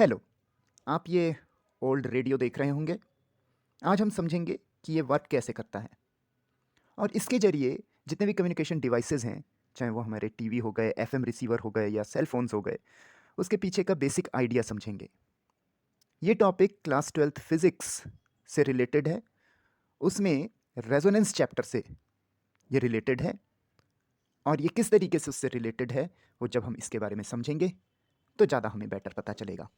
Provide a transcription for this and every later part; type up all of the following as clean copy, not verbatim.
Hello. आप ये old radio देख रहे होंगे। आज हम समझेंगे कि ये वर्क कैसे करता है और इसके ज़रिए जितने भी कम्युनिकेशन डिवाइसेस हैं, चाहे वो हमारे टीवी हो गए, एफएम रिसीवर हो गए या सेल फोन्स हो गए, उसके पीछे का बेसिक आइडिया समझेंगे। ये टॉपिक क्लास 12th फिज़िक्स से रिलेटेड है। उसमें रेजोनेंस चैप्टर से ये रिलेटेड है और ये किस तरीके से उससे रिलेटेड है वो जब हम इसके बारे में समझेंगे तो ज़्यादा हमें बेटर पता चलेगा।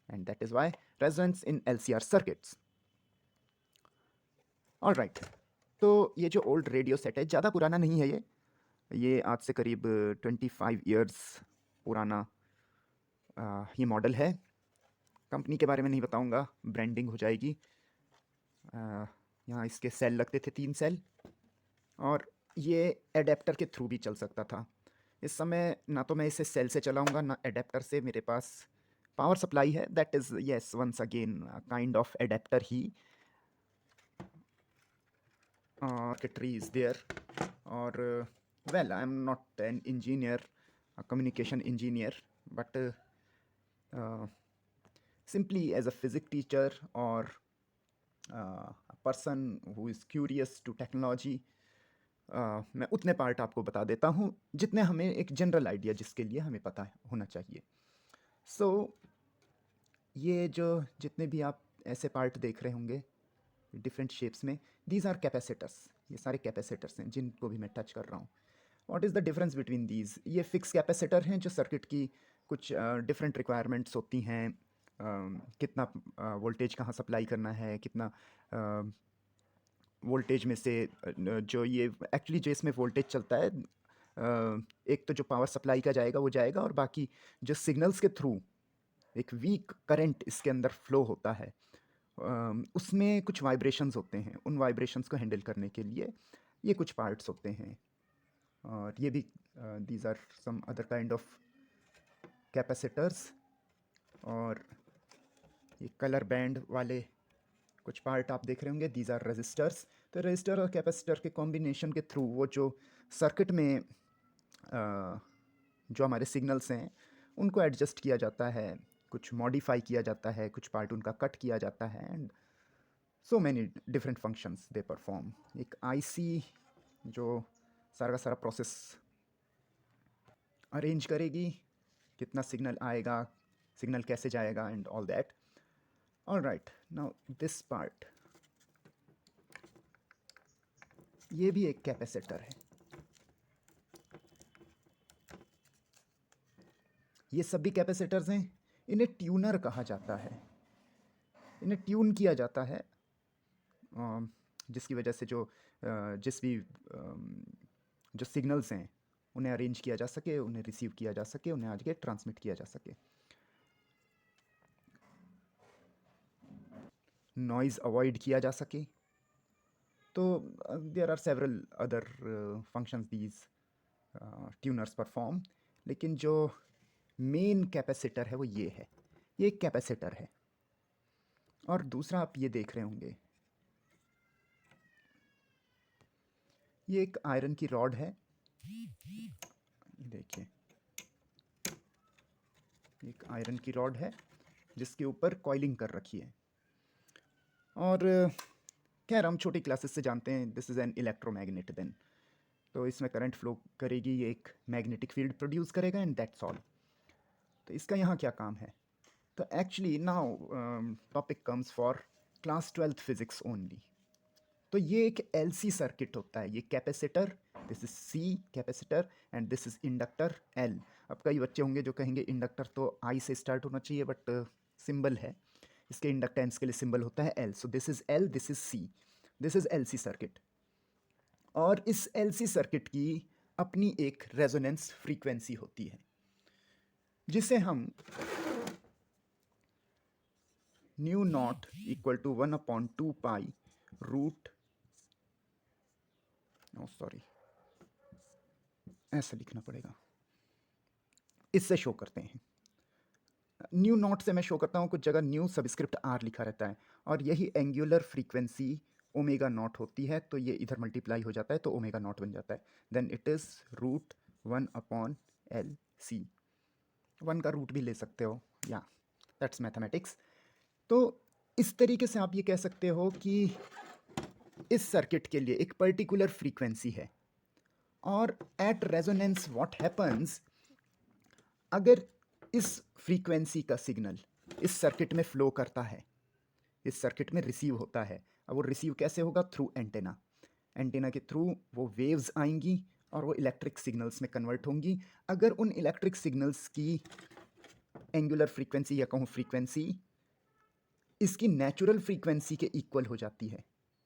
And that is why resonance in LCR circuits. All right. तो ये जो ओल्ड रेडियो सेट है, ज़्यादा पुराना नहीं है ये आज से करीब 25 ईयर्स पुराना ये मॉडल है। कंपनी के बारे में नहीं बताऊंगा, ब्रांडिंग हो जाएगी। यहाँ इसके सेल लगते थे 3 सेल और ये एडेप्टर के थ्रू भी चल सकता था। इस समय ना तो मैं इसे सेल से चलाऊंगा ना एडेप्टर से, मेरे पास पावर सप्लाई है। That is yes once again kind of adapter ही। circuitry is there or well, I am not an engineer, a communication engineer, but simply as a physics teacher or a person who is curious to technology, मैं उतने part आपको बता देता हूँ जितने हमें एक जनरल आइडिया जिसके लिए हमें पता होना चाहिए। सो ये जो जितने भी आप ऐसे पार्ट देख रहे होंगे डिफरेंट शेप्स में, दीज आर कैपेसिटर्स। ये सारे कैपेसिटर्स हैं जिनको भी मैं टच कर रहा हूँ। What is the difference between these? ये फिक्स कैपेसिटर हैं जो सर्किट की कुछ डिफरेंट रिक्वायरमेंट्स होती हैं। कितना वोल्टेज कहाँ सप्लाई करना है, कितना वोल्टेज में से जो ये एक्चुअली जो इसमें वोल्टेज चलता है, एक तो जो पावर सप्लाई का जाएगा वो जाएगा और बाकी जो सिग्नल्स के थ्रू एक वीक करंट इसके अंदर फ्लो होता है, उसमें कुछ वाइब्रेशंस होते हैं। उन वाइब्रेशंस को हैंडल करने के लिए ये कुछ पार्ट्स होते हैं। और ये भी these are some other kind of capacitors. और ये कलर बैंड वाले कुछ पार्ट आप देख रहे होंगे, दीज आर रजिस्टर्स। तो रजिस्टर और कैपेसिटर के कॉम्बिनेशन के थ्रू वो जो सर्किट में जो हमारे सिग्नल्स हैं उनको एडजस्ट किया जाता है, कुछ मॉडिफाई किया जाता है, कुछ पार्ट उनका कट किया जाता है and so many different functions they perform. एक आईसी जो सारा का सारा प्रोसेस अरेंज करेगी, कितना सिग्नल आएगा, सिग्नल कैसे जाएगा and all that. All right, now this part, ये भी एक कैपेसिटर है। ये सभी कैपेसिटर्स हैं। इन्हें ट्यूनर कहा जाता है। इन्हें ट्यून किया जाता है जिसकी वजह से जो जिस भी जो सिग्नल्स हैं उन्हें अरेंज किया जा सके, उन्हें रिसीव किया जा सके, उन्हें आगे ट्रांसमिट किया जा सके, नॉइज़ अवॉइड किया जा सके। तो there are several other functions these tuners perform. लेकिन जो मेन कैपेसिटर है वो ये है। ये एक कैपेसिटर है। और दूसरा आप ये देख रहे होंगे, ये एक आयरन की रॉड है। देखिए, एक आयरन की रॉड है जिसके ऊपर कॉइलिंग कर रखी है। और खैर हम छोटी क्लासेस से जानते हैं this is an electromagnet then. तो इसमें करंट फ्लो करेगी, ये एक मैग्नेटिक फील्ड प्रोड्यूस करेगा एंड दैट्स ऑल। तो इसका यहाँ क्या काम है? तो actually now topic comes for class 12th physics only. तो ये एक एलसी सर्किट होता है। ये capacitor, this is C capacitor and this is inductor L. अब कई बच्चे होंगे जो कहेंगे इंडक्टर तो आई से स्टार्ट होना चाहिए, बट सिंबल है इसके, इंडक्टेंस के लिए सिंबल होता है L. So this is L, this is C, this is LC circuit. और इस एलसी सर्किट की अपनी एक रेजोनेंस फ्रीक्वेंसी होती है जिसे हम nu naught equal to 1/2 pi root, no sorry ऐसा लिखना पड़ेगा, इससे शो करते हैं। न्यू नॉट से मैं शो करता हूँ, कुछ जगह न्यू सबस्क्रिप्ट आर लिखा रहता है और यही एंगुलर फ्रीक्वेंसी ओमेगा नॉट होती है। तो ये इधर मल्टीप्लाई हो जाता है तो ओमेगा नॉट बन जाता है। Then it is √1/L C। 1 का रूट भी ले सकते हो या दैट्स मैथमेटिक्स। तो इस तरीके से आप ये कह सकते हो कि इस सर्किट के लिए एक पर्टिकुलर फ्रीक्वेंसी है, और एट रेजोनेंस व्हाट हैपन्स, अगर इस फ्रीक्वेंसी का सिग्नल इस सर्किट में फ्लो करता है, इस सर्किट में रिसीव होता है, अब वो रिसीव कैसे होगा? Through antenna. एंटेना के थ्रू वो वेव्स आएंगी और वो इलेक्ट्रिक सिग्नल्स में कन्वर्ट होंगी। अगर उन इलेक्ट्रिक सिग्नल्स की एंगुलर फ्रीक्वेंसी या कहूँ फ्रीक्वेंसी इसकी नेचुरल फ्रीक्वेंसी के इक्वल हो जाती है,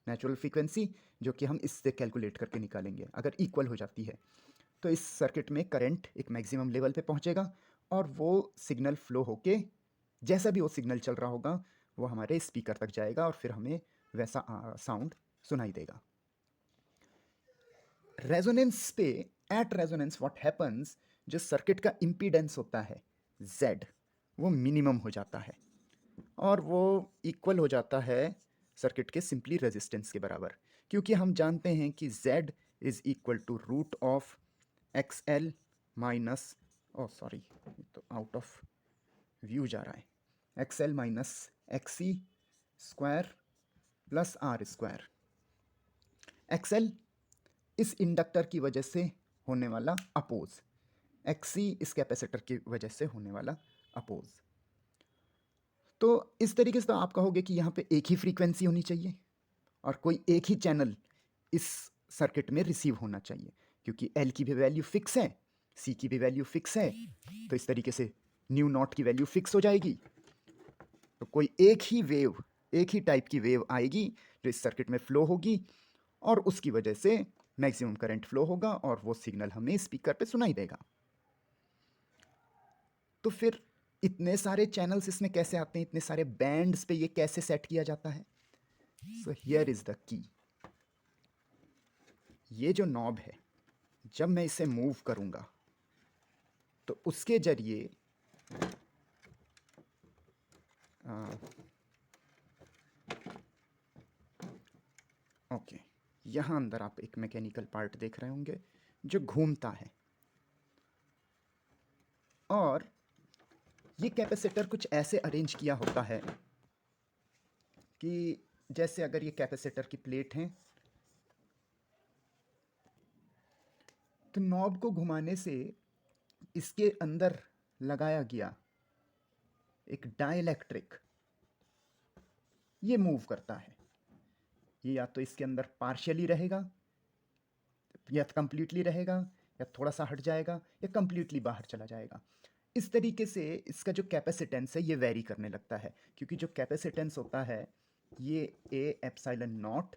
नेचुरल फ्रीक्वेंसी जो कि हम इससे कैलकुलेट करके निकालेंगे, अगर इक्वल हो जाती है तो इस सर्किट में करंट एक मैक्सिमम लेवल पे पहुंचेगा और वो सिग्नल फ्लो होके जैसा भी वो सिग्नल चल रहा होगा वो हमारे स्पीकर तक जाएगा और फिर हमें वैसा साउंड सुनाई देगा। रेजोनेंस पे, एट रेजोनेंस व्हाट हैपन्स, जो सर्किट का इम्पीडेंस होता है Z, वो मिनिमम हो जाता है और वो इक्वल हो जाता है सर्किट के सिंपली रेजिस्टेंस के बराबर, क्योंकि हम जानते हैं कि Z is equal to root of XL minus, oh sorry तो आउट ऑफ व्यू जा रहा है, XL minus XC square plus R square. XL इस इंडक्टर की वजह से होने वाला अपोज, XC इस कैपेसिटर की वजह से होने वाला अपोज। तो इस तरीके से तो आप कहोगे कि यहाँ पे एक ही फ्रीक्वेंसी होनी चाहिए और कोई एक ही चैनल इस सर्किट में रिसीव होना चाहिए, क्योंकि L की भी वैल्यू फिक्स है, C की भी वैल्यू फिक्स है, तो इस तरीके से न्यू नॉट की वैल्यू फिक्स हो जाएगी। तो कोई एक ही वेव, एक ही टाइप की वेव आएगी जो इस सर्किट में फ्लो होगी और उसकी वजह से मैक्सिमम करंट फ्लो होगा और वो सिग्नल हमें स्पीकर पे सुनाई देगा। तो फिर इतने सारे चैनल्स इसमें कैसे आते हैं, इतने सारे बैंड्स पे ये कैसे सेट किया जाता है? So here is the key. ये जो नॉब है, जब मैं इसे मूव करूंगा तो उसके जरिए ओके, यहाँ अंदर आप एक मैकेनिकल पार्ट देख रहे होंगे जो घूमता है, और ये कैपेसिटर कुछ ऐसे अरेंज किया होता है कि जैसे अगर ये कैपेसिटर की प्लेट है तो नॉब को घुमाने से इसके अंदर लगाया गया एक डाइलेक्ट्रिक ये मूव करता है। ये या तो इसके अंदर पार्शियली रहेगा या कंप्लीटली रहेगा या थोड़ा सा हट जाएगा या कंप्लीटली बाहर चला जाएगा। इस तरीके से इसका जो कैपेसिटेंस है ये वेरी करने लगता है, क्योंकि जो कैपेसिटेंस होता है ये A epsilon not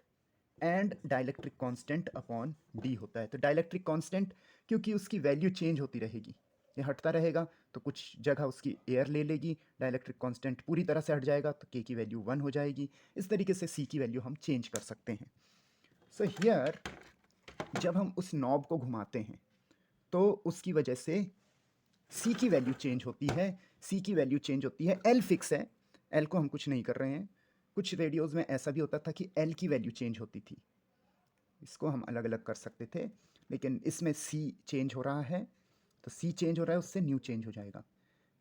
and dielectric constant upon D होता है। तो डाइलेक्ट्रिक कांस्टेंट क्योंकि उसकी वैल्यू चेंज होती रहेगी, ये हटता रहेगा तो कुछ जगह उसकी एयर ले लेगी, डाइलेक्ट्रिक कांस्टेंट पूरी तरह से हट जाएगा तो के की वैल्यू 1 हो जाएगी। इस तरीके से सी की वैल्यू हम चेंज कर सकते हैं। सो हियर जब हम उस नॉब को घुमाते हैं तो उसकी वजह से सी की वैल्यू चेंज होती है, सी की वैल्यू चेंज होती है। एल फिक्स है, एल को हम कुछ नहीं कर रहे हैं। कुछ रेडियोज़ में ऐसा भी होता था कि एल की वैल्यू चेंज होती थी, इसको हम अलग अलग कर सकते थे, लेकिन इसमें सी चेंज हो रहा है तो सी चेंज हो रहा है, उससे न्यू चेंज हो जाएगा।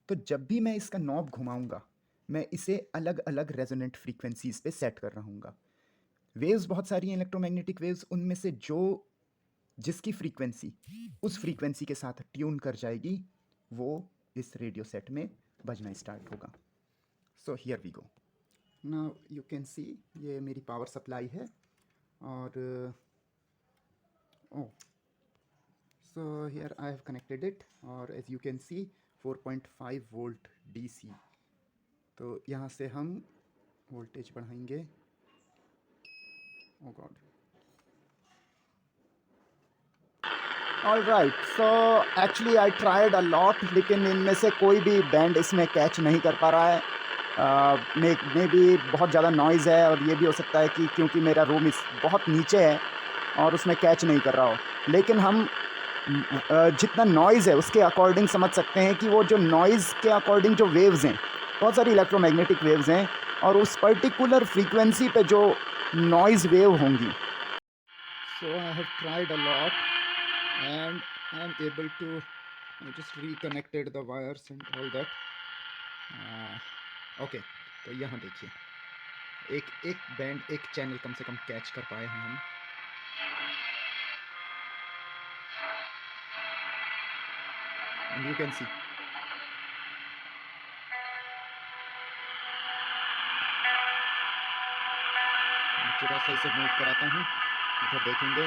तो जब भी मैं इसका नॉब घुमाऊंगा मैं इसे अलग अलग रेजोनेंट फ्रीक्वेंसीज पे सेट कर रहूँगा। वेव्स बहुत सारी हैं इलेक्ट्रोमैग्नेटिक वेव्स, उनमें से जो जिसकी फ्रीक्वेंसी उस फ्रीक्वेंसी के साथ ट्यून कर जाएगी वो इस रेडियो सेट में बजना स्टार्ट होगा। So here we go, now you can see ये मेरी पावर सप्लाई है और so here I have connected it और as you can see 4.5 volt DC। तो यहाँ से हम वोल्टेज बढ़ाएंगे, oh god, all right. So actually I tried a lot, लेकिन इनमें से कोई भी बैंड इसमें कैच नहीं कर पा रहा है। मे भी बहुत ज़्यादा नॉइज़ है और ये भी हो सकता है कि क्योंकि मेरा रूम इस बहुत नीचे है और उसमें कैच नहीं कर रहा हो, लेकिन हम जितना नॉइज़ है उसके अकॉर्डिंग समझ सकते हैं कि वो जो नॉइज़ के अकॉर्डिंग जो वेव्स हैं, बहुत सारी इलेक्ट्रोमैग्नेटिक वेव्स हैं और उस पर्टिकुलर फ्रीक्वेंसी पे जो नॉइज़ वेव होंगी। So I have tried a lot and I am able to, I just reconnected the wires and all that. Okay, तो यहाँ देखिए एक एक बैंड, एक चैनल कम से कम कैच कर पाए हैं हम। एंड यू कैन सी जरा सा इसे मूव कराता हूँ, इधर देखेंगे।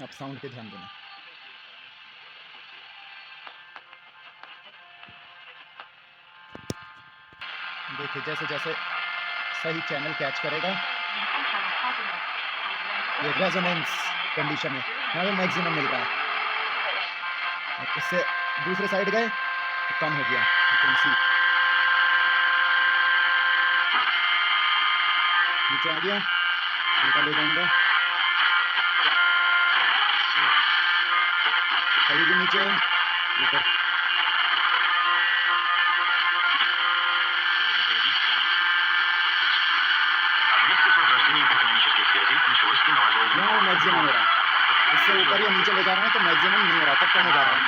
आप साउंड पे ध्यान देना। देखिए जैसे जैसे सही चैनल कैच करेगा, ये रेजोनेंस कंडीशन है, यहाँ पे मैक्सिमम मिल रहा है। और इससे दूसरे साइड गए तो कम हो गया, यू कैन सी। नीचे आ गया, उल्टा ले जाऊंगा, कहीं भी नीचे ऊपर। यहाँ मैक्सिमम हो रहा है, इससे ऊपर या नीचे ले जा रहा हूँ तो मैक्सिमम नहीं हो रहा, तब कम हो जा रहा है।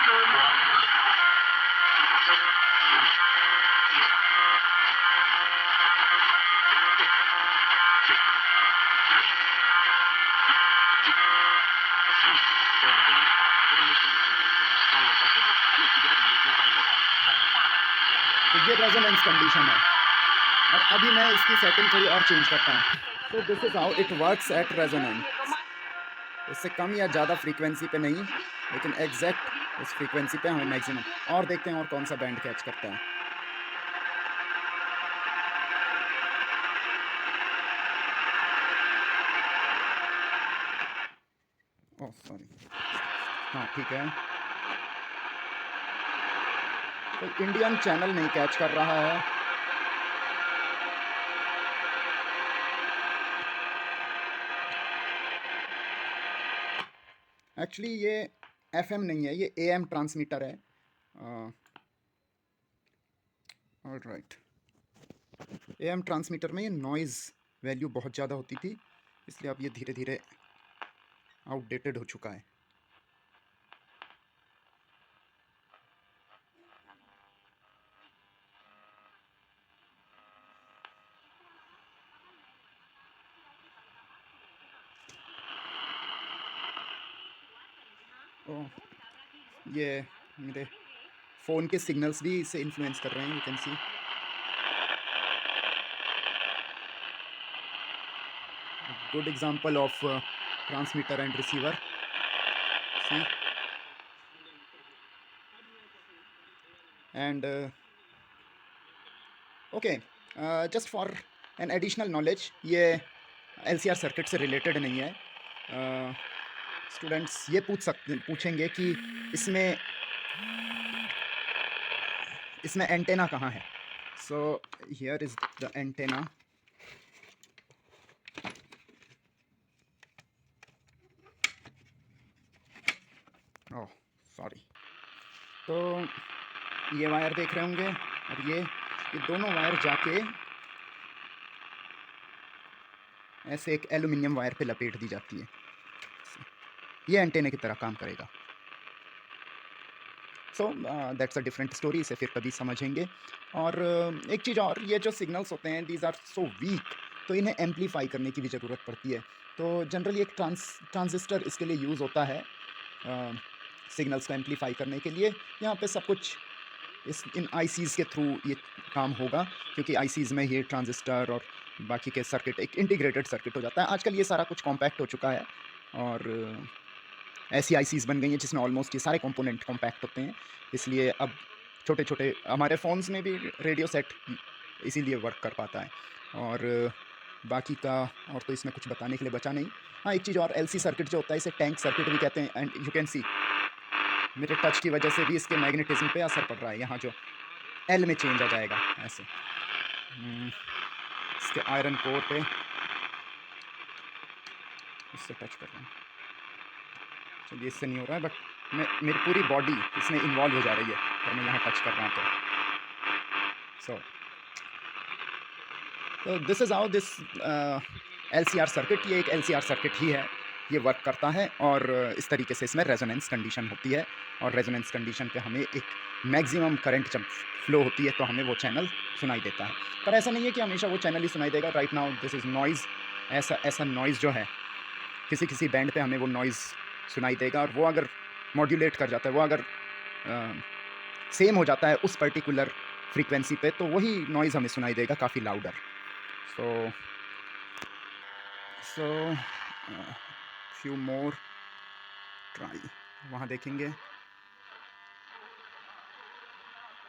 तो ये रेजोनेंस कंडीशन है, और अभी मैं इसकी सेटिंग थोड़ी और चेंज करता हूँ। तो this is how it works at resonance. इससे कम या ज़्यादा फ्रीक्वेंसी पे नहीं, लेकिन एग्जैक्ट इस फ्रीक्वेंसी पे हमें मैक्सिमम। और देखते हैं और कौन सा बैंड कैच करता है। ओह सॉरी, हाँ ठीक है। तो इंडियन चैनल नहीं कैच कर रहा है। एक्चुअली ये एफएम नहीं है, ये एएम ट्रांसमीटर है। ऑलराइट, एएम ट्रांसमीटर में ये नॉइज़ वैल्यू बहुत ज़्यादा होती थी, इसलिए अब ये धीरे धीरे आउटडेटेड हो चुका है। ओह, ये मेरे फ़ोन के सिग्नल्स भी इसे इन्फ्लुएंस कर रहे हैं, you can see. Good example of transmitter and receiver, see. And okay, just for an additional knowledge, ये एलसीआर सर्किट से रिलेटेड नहीं है। स्टूडेंट्स ये पूछेंगे कि इसमें एंटेना कहाँ है। So here is the antenna. Oh sorry. तो ये वायर देख रहे होंगे, और ये दोनों वायर जाके ऐसे एक एल्युमिनियम वायर पे लपेट दी जाती है, ये एंटेना की तरह काम करेगा। So that's a different story, इसे फिर कभी समझेंगे। और एक चीज़ और, ये जो सिग्नल्स होते हैं दीज आर सो वीक, तो इन्हें एम्पलीफाई करने की भी ज़रूरत पड़ती है। तो जनरली एक ट्रांजिस्टर इसके लिए यूज़ होता है, सिग्नल्स को एम्पलीफाई करने के लिए। यहाँ पे सब कुछ इन आईसीज़ के थ्रू ये काम होगा, क्योंकि आईसीज़ में ये ट्रांजिस्टर और बाकी के सर्किट एक इंटीग्रेटेड सर्किट हो जाता है। आजकल ये सारा कुछ कॉम्पैक्ट हो चुका है, और ऐसी आईसीज़ बन गई हैं जिसमें ऑलमोस्ट ये सारे कंपोनेंट कॉम्पैक्ट होते हैं। इसलिए अब छोटे छोटे हमारे फ़ोन्स में भी रेडियो सेट इसीलिए वर्क कर पाता है। और बाकी का और तो इसमें कुछ बताने के लिए बचा नहीं। हाँ, एक चीज़ और, एलसी सर्किट जो होता है इसे टैंक सर्किट भी कहते हैं। एंड यू कैन सी मेरे टच की वजह से भी इसके मैग्नेटिज्म पे असर पड़ रहा है। यहाँ जो एल में चेंज आ जाएगा ऐसे। इसके आयरन कोर पे इससे टच कर रहा हूँ, चलिए इससे नहीं हो रहा है, बट मेरी पूरी बॉडी इसमें इन्वॉल्व हो जा रही है और मैं यहाँ टच कर रहा हूँ। तो सो तो this is how this LCR circuit, ये एक LCR सर्किट ही है, ये वर्क करता है। और इस तरीके से इसमें रेजोनेंस कंडीशन होती है, और रेजोनेंस कंडीशन पे हमें एक मैक्सिमम करंट जब फ्लो होती है तो हमें वो चैनल सुनाई देता है। पर ऐसा नहीं है कि हमेशा वो चैनल ही सुनाई देगा। Right now this is noise, ऐसा नॉइज़ जो है किसी किसी बैंड पे हमें वो नॉइज़ सुनाई देगा, और वो अगर मॉड्यूलेट कर जाता है, वो अगर सेम हो जाता है उस पर्टिकुलर फ्रीक्वेंसी पे, तो वही नॉइज़ हमें सुनाई देगा काफ़ी louder. So few more try, वहाँ देखेंगे।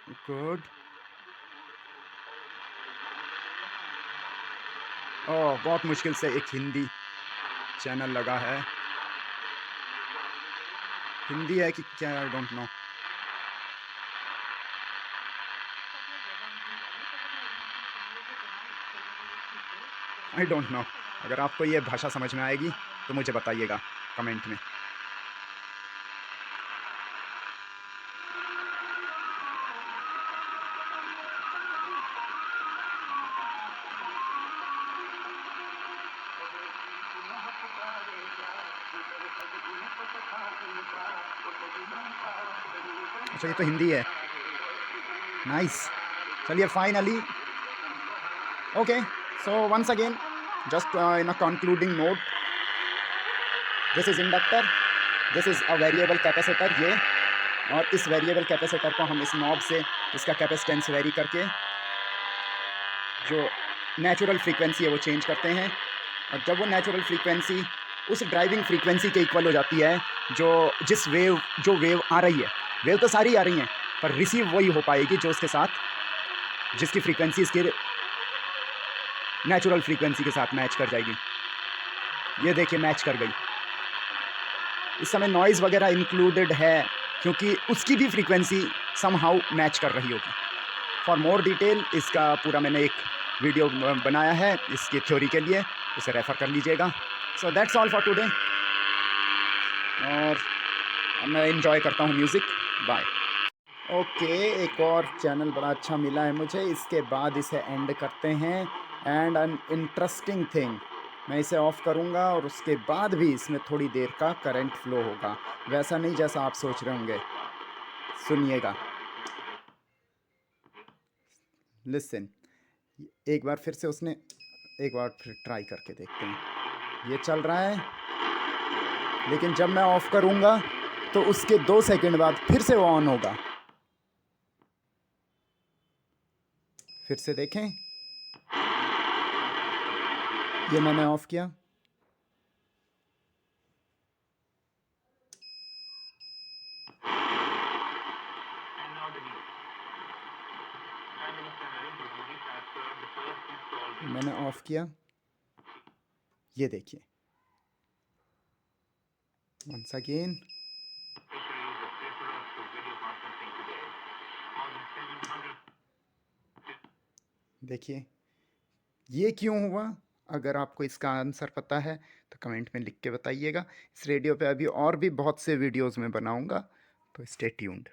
गुड। ओह, बहुत मुश्किल से एक हिंदी चैनल लगा है। हिंदी है कि क्या, I don't know. I don't know. अगर आपको ये भाषा समझ में आएगी तो मुझे बताइएगा कमेंट में। अच्छा, ये तो हिंदी है। नाइस। चलिए finally, okay, so once again just in a concluding note, this is inductor, this is a variable capacitor ये, और इस वेरिएबल कैपेसिटर को हम इस नॉब से इसका कैपेसिटेंस वेरी करके जो नेचुरल फ्रीक्वेंसी है वो चेंज करते हैं। और जब वो नेचुरल फ्रीक्वेंसी उस ड्राइविंग फ्रीक्वेंसी के इक्वल हो जाती है, जो वेव आ रही है, वेव तो सारी आ रही हैं, पर रिसीव वही हो पाएगी जो उसके साथ, जिसकी फ्रीक्वेंसी इसके नेचुरल फ्रीक्वेंसी के साथ मैच कर जाएगी। ये देखिए मैच कर गई। इस समय नॉइज़ वगैरह इंक्लूडेड है क्योंकि उसकी भी फ्रीक्वेंसी समहाउ मैच कर रही होगी। फॉर मोर डिटेल इसका पूरा मैंने एक वीडियो बनाया है इसकी थ्योरी के लिए, उसे रेफ़र कर लीजिएगा। So that's all for today, और मैं एंजॉय करता हूँ म्यूज़िक। बाय। ओके, एक और चैनल बड़ा अच्छा मिला है मुझे, इसके बाद इसे एंड करते हैं। एंड एन इंटरेस्टिंग थिंग, मैं इसे ऑफ़ करूँगा और उसके बाद भी इसमें थोड़ी देर का करंट फ्लो होगा, वैसा नहीं जैसा आप सोच रहे होंगे। सुनिएगा, लिसन। एक बार फिर से उसने, एक बार फिर ट्राई करके देखते हैं। ये चल रहा है, लेकिन जब मैं ऑफ़ करूँगा तो उसके 2 सेकंड बाद फिर से वो ऑन होगा। फिर से देखें, ये मैंने ऑफ़ किया, मैंने ऑफ़ किया, ये देखिए वंस अगेन। देखिए ये क्यों हुआ, अगर आपको इसका आंसर पता है तो कमेंट में लिख के बताइएगा। इस रेडियो पे अभी और भी बहुत से वीडियोस में बनाऊंगा, तो स्टे ट्यून्ड।